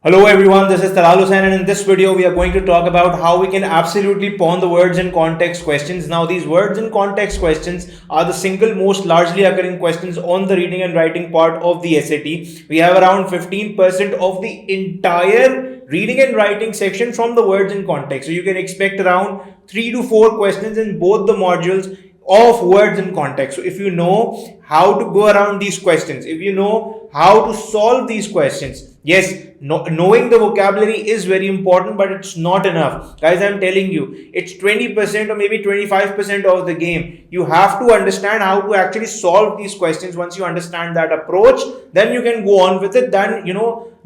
Hello everyone, this is Talal Hussain, and in this video we are going to talk about how we can absolutely pawn the words in context questions. Now these words in context questions are the single most largely occurring questions on the reading and writing part of the SAT. We have around 15% of the entire reading and writing section from the words in context. So you can expect around 3 to 4 questions in both the modules of words in context. So if you know how to go around these questions, if you know how to solve these questions, yes, knowing the vocabulary is very important, but it's not enough. Guys, I'm telling you, it's 20% or maybe 25% of the game. You have to understand how to actually solve these questions. Once you understand that approach, then you can go on with it. Then,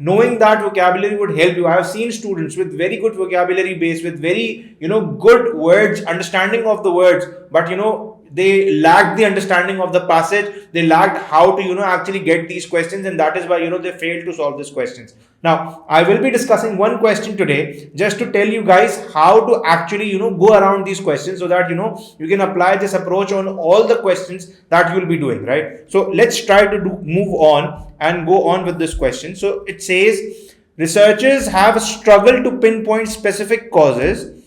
knowing that vocabulary would help you. I have seen students with very good vocabulary base, with very, good words, understanding of the words, but, they lacked the understanding of the passage. They lacked how to actually get these questions, and that is why they failed to solve these questions. Now I will be discussing one question today just to tell you guys how to actually go around these questions, so that you can apply this approach on all the questions that you will be doing, right? So let's try to move on and go on with this question. So it says, researchers have struggled to pinpoint specific causes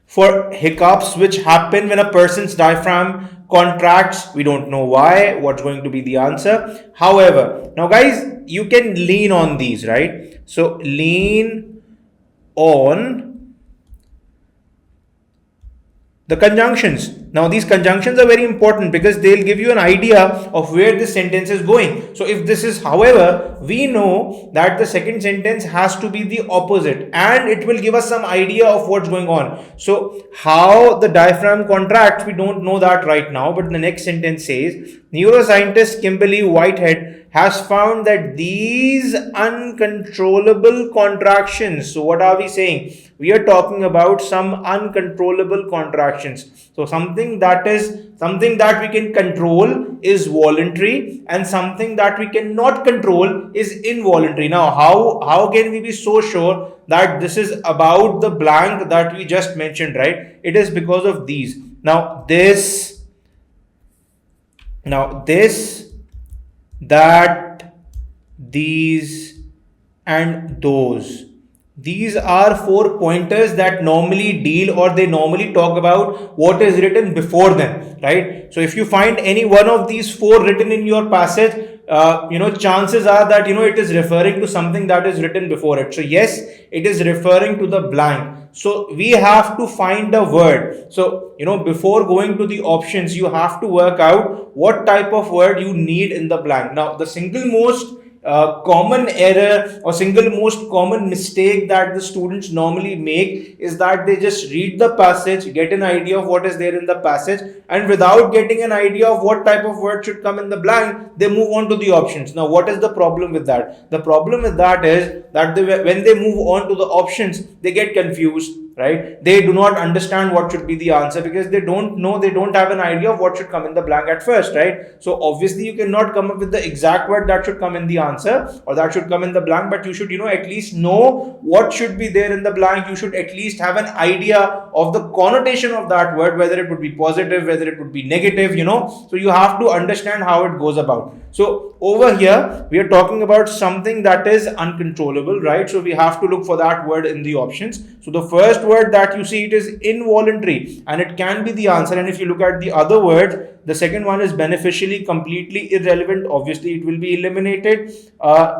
for hiccups which happen when a person's diaphragm contracts. We don't know why. What's going to be the answer? However, now guys, you can lean on these, right? So lean on the conjunctions. Now these conjunctions are very important because they'll give you an idea of where this sentence is going. So if this is however, we know that the second sentence has to be the opposite, and it will give us some idea of what's going on. So how the diaphragm contracts, we don't know that right now, but the next sentence says, neuroscientist Kimberly Whitehead has found that these uncontrollable contractions. So what are we saying? We are talking about some uncontrollable contractions. So something that we can control is voluntary, and something that we cannot control is involuntary. Now how can we be so sure that this is about the blank that we just mentioned, right? It is because of these. Now this, that, these, and those. These are 4 pointers that normally deal, or they normally talk about what is written before them, right? So if you find any one of these 4 written in your passage, chances are that it is referring to something that is written before it. So yes, it is referring to the blank. So we have to find a word. So before going to the options, you have to work out what type of word you need in the blank. Now the single most common error or single most common mistake that the students normally make is that they just read the passage, get an idea of what is there in the passage, and without getting an idea of what type of word should come in the blank, they move on to the options. Now what is the problem with that? The problem with that is that when they move on to the options, they get confused, right? They do not understand what should be the answer because they don't have an idea of what should come in the blank at first, right? So obviously you cannot come up with the exact word that should come in the answer or that should come in the blank, but you should at least know what should be there in the blank. You should at least have an idea of the connotation of that word, whether it would be positive, whether it would be negative, so you have to understand how it goes about. So over here we are talking about something that is uncontrollable, right? So we have to look for that word in the options. So the first word that you see, it is involuntary, and it can be the answer. And if you look at the other words, the second one is beneficially, completely irrelevant. Obviously it will be eliminated.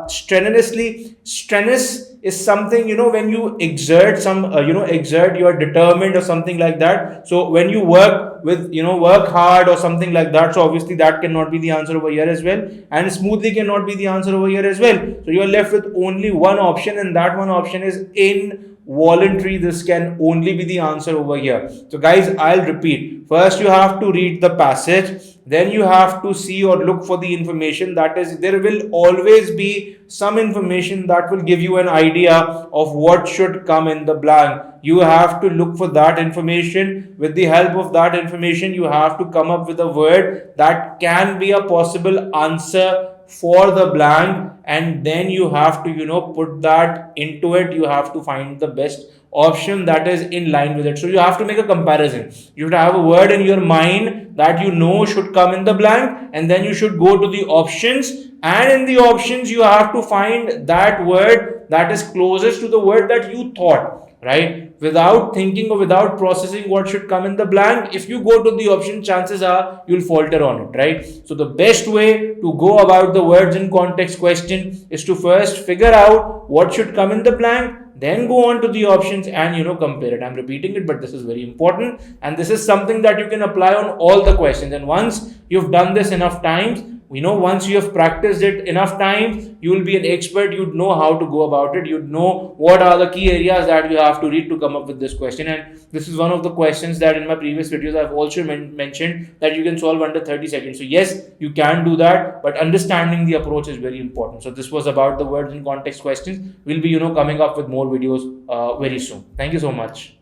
Strenuously, strenuous is something, when you exert some, you are determined or something like that. So when you work with, work hard or something like that, so obviously that cannot be the answer over here as well. And smoothly cannot be the answer over here as well. So you are left with only one option, and that one option is involuntary. This can only be the answer over here. So guys, I'll repeat. First you have to read the passage, then you have to see or look for the information. That is, there will always be some information that will give you an idea of what should come in the blank. You have to look for that information. With the help of that information, you have to come up with a word that can be a possible answer for the blank, and then you have to, put that into it. You have to find the best option that is in line with it. So you have to make a comparison. You should have a word in your mind that you know should come in the blank, and then you should go to the options, and in the options you have to find that word that is closest to the word that you thought, right? Without thinking or without processing what should come in the blank, if you go to the option, chances are you'll falter on it, right? So the best way to go about the words in context question is to first figure out what should come in the blank, then go on to the options and compare it. I'm repeating it, but this is very important, and this is something that you can apply on all the questions. And once you've done this enough times, once you have practiced it enough times, you will be an expert. You'd know how to go about it. You'd know what are the key areas that you have to read to come up with this question. And this is one of the questions that in my previous videos I've also mentioned that you can solve under 30 seconds. So yes, you can do that, but understanding the approach is very important. So this was about the words in context questions. We'll be coming up with more videos very soon. Thank you so much.